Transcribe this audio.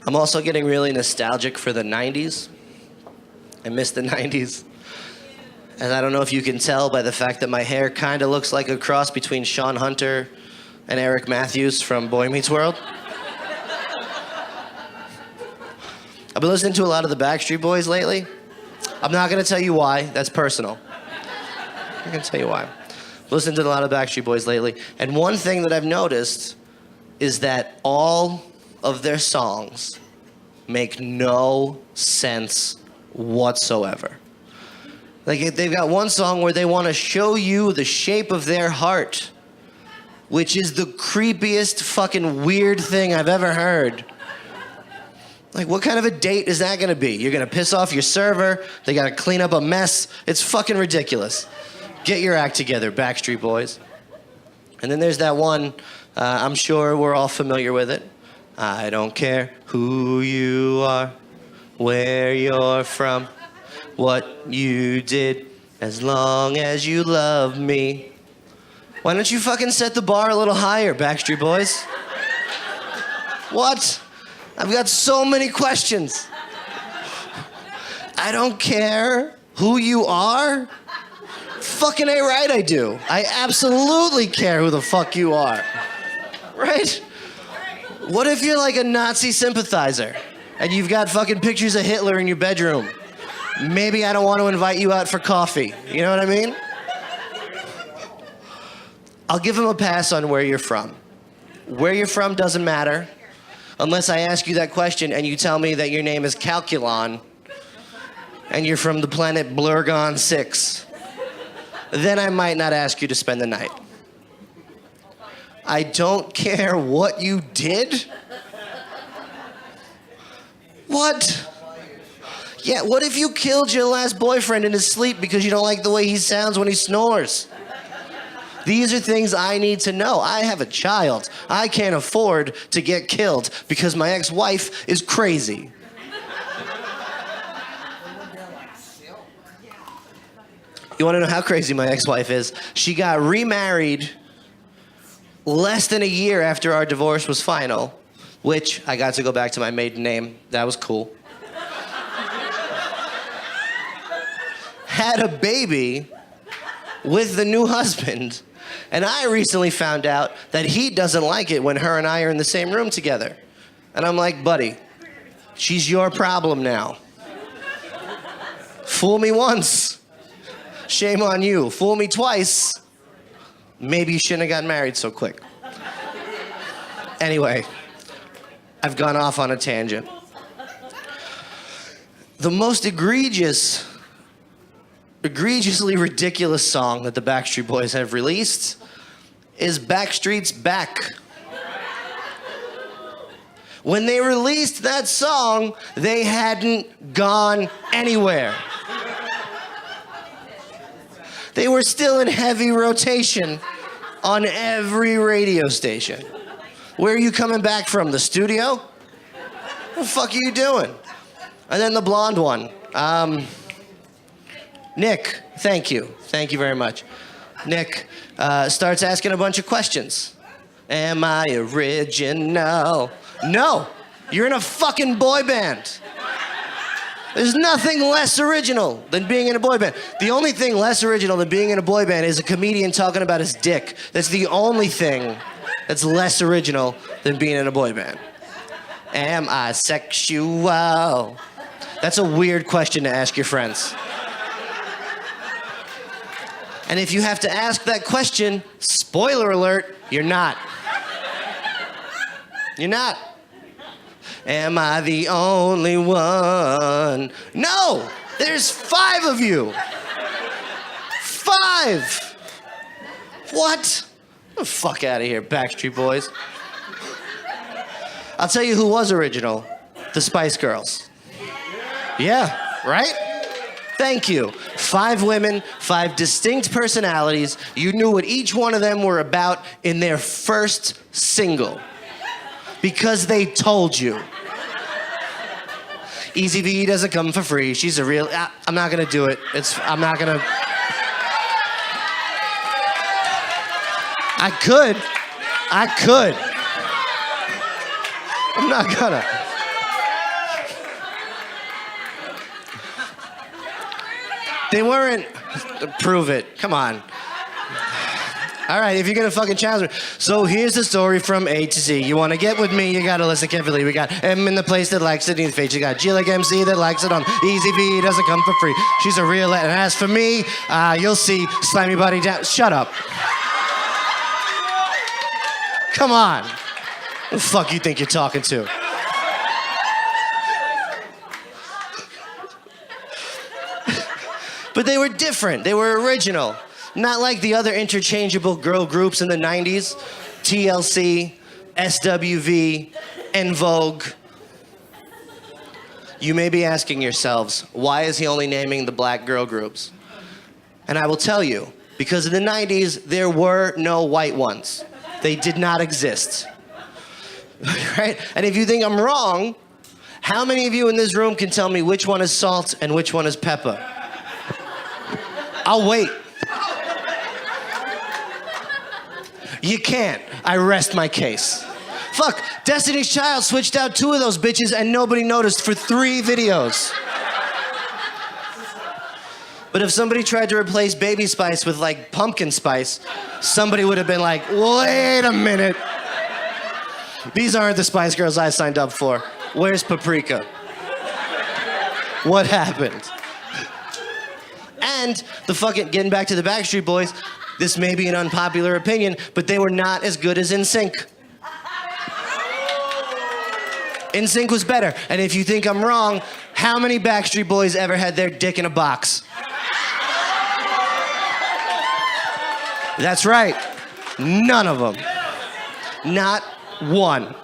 I'm also getting really nostalgic for the 90s. I miss the 90s. And I don't know if you can tell by the fact that my hair kind of looks like a cross between Sean Hunter and Eric Matthews from Boy Meets World. I've been listening to a lot of the Backstreet Boys lately. I'm not going to tell you why. That's personal. I'm going to tell you why. I've listened to a lot of Backstreet Boys lately. And one thing that I've noticed is that all of their songs make no sense whatsoever. Like, they've got one song where they want to show you the shape of their heart, which is the creepiest fucking weird thing I've ever heard. Like, what kind of a date is that gonna be? You're gonna piss off your server, they gotta clean up a mess. It's fucking ridiculous. Get your act together, Backstreet Boys. And then there's that one, I'm sure we're all familiar with it. I don't care who you are, where you're from, what you did, as long as you love me. Why don't you fucking set the bar a little higher, Backstreet Boys? What? I've got so many questions. I don't care who you are. Fucking A right I do. I absolutely care who the fuck you are. Right? What if you're like a Nazi sympathizer and you've got fucking pictures of Hitler in your bedroom? Maybe I don't want to invite you out for coffee. You know what I mean? I'll give him a pass on where you're from. Where you're from doesn't matter. Unless I ask you that question and you tell me that your name is Calculon and you're from the planet Blurgon 6, then I might not ask you to spend the night. I don't care what you did. What? Yeah, what if you killed your last boyfriend in his sleep because you don't like the way he sounds when he snores? These are things I need to know. I have a child. I can't afford to get killed because my ex-wife is crazy. You want to know how crazy my ex-wife is? She got remarried less than a year after our divorce was final, which I got to go back to my maiden name. That was cool. Had a baby with the new husband. And I recently found out that he doesn't like it when her and I are in the same room together. And I'm like, buddy, she's your problem now. Fool me once, shame on you. Fool me twice, maybe you shouldn't have gotten married so quick. Anyway, I've gone off on a tangent. The most egregiously ridiculous song that the Backstreet Boys have released is Backstreet's Back. When they released that song, they hadn't gone anywhere. They were still in heavy rotation on every radio station. Where are you coming back from, the studio? What the fuck are you doing? And then the blonde one. Nick, thank you. Thank you very much. Nick starts asking a bunch of questions. Am I original? No, you're in a fucking boy band. There's nothing less original than being in a boy band. The only thing less original than being in a boy band is a comedian talking about his dick. That's the only thing that's less original than being in a boy band. Am I sexual? That's a weird question to ask your friends. And if you have to ask that question, spoiler alert, you're not. You're not. Am I the only one? No! There's 5 of you! 5! What? Get the fuck out of here, Backstreet Boys. I'll tell you who was original. The Spice Girls. Yeah, right? Thank you. 5 women, 5 distinct personalities. You knew what each one of them were about in their first single. Because they told you. Easy V doesn't come for free. She's a real... I'm not gonna do it. I'm not gonna... I could. I'm not gonna. They weren't. Prove it. Come on. All right, if you're gonna fucking challenge me. So here's the story from A to Z. You wanna get with me, you gotta listen carefully. We got M in the place that likes it in the face. You got G like MC that likes it on Easy V, doesn't come for free. She's a real, and as for me, you'll see, slam your body down. Shut up. Come on. Who the fuck you think you're talking to? But they were different, they were original. Not like the other interchangeable girl groups in the 90s, TLC, SWV, En Vogue. You may be asking yourselves, why is he only naming the black girl groups? And I will tell you, because in the 90s, there were no white ones. They did not exist. Right? And if you think I'm wrong, how many of you in this room can tell me which one is salt and which one is pepper? I'll wait. You can't. I rest my case. Fuck, Destiny's Child switched out 2 of those bitches and nobody noticed for 3 videos. But if somebody tried to replace Baby Spice with like pumpkin spice, somebody would have been like, wait a minute. These aren't the Spice Girls I signed up for. Where's Paprika? What happened? And the fucking, getting back to the Backstreet Boys, this may be an unpopular opinion, but they were not as good as NSYNC. NSYNC was better. And if you think I'm wrong, how many Backstreet Boys ever had their dick in a box? That's right. None of them. Not one.